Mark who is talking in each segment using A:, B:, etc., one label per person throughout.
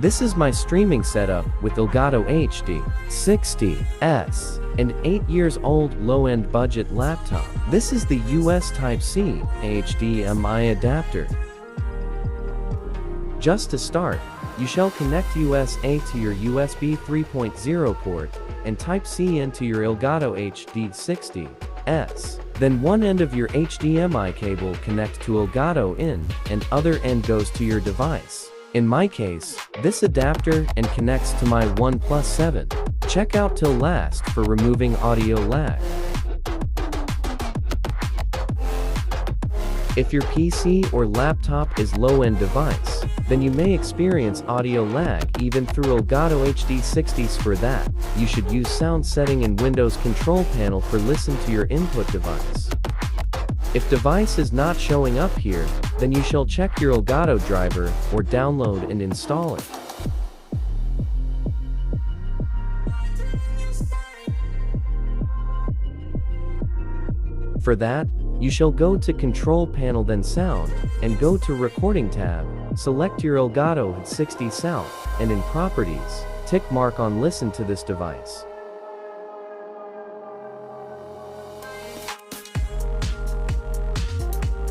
A: This is my streaming setup with Elgato HD 60S, an 8 years old low-end budget laptop. This is the US Type-C HDMI adapter. Just to start, you shall connect USB-A to your USB 3.0 port and Type-C into your Elgato HD 60S. Then one end of your HDMI cable connects to Elgato in, and other end goes to your device. In my case, this adapter and connects to my Oneplus 7. Check out till last for removing audio lag. If your PC or laptop is low-end device, then you may experience audio lag even through Elgato HD 60s. For that, you should use sound setting in Windows control panel for listen to your input device. If device is not showing up here, then you shall check your Elgato driver or download and install it. For that, you shall go to Control Panel then Sound, and go to Recording tab, select your Elgato 60 South, and in Properties, tick mark on Listen to this device.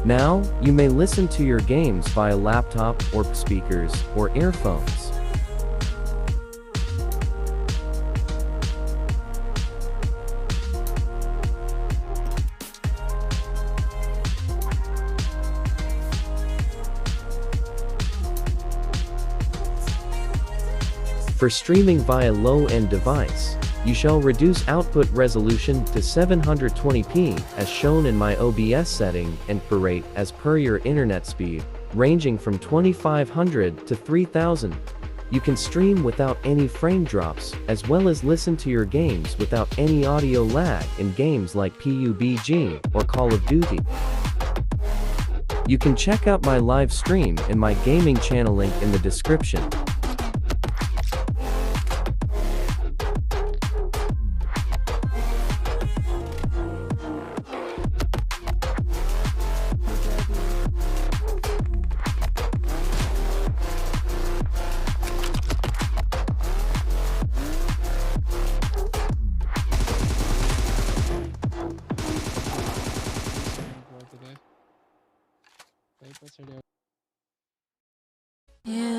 A: Now, you may listen to your games via laptop or speakers or earphones. For streaming via low-end device, you shall reduce output resolution to 720p as shown in my OBS setting and bitrate as per your internet speed, ranging from 2500 to 3000. You can stream without any frame drops, as well as listen to your games without any audio lag in games like PUBG or Call of Duty. You can check out my live stream in my gaming channel link in the description.
B: Yeah.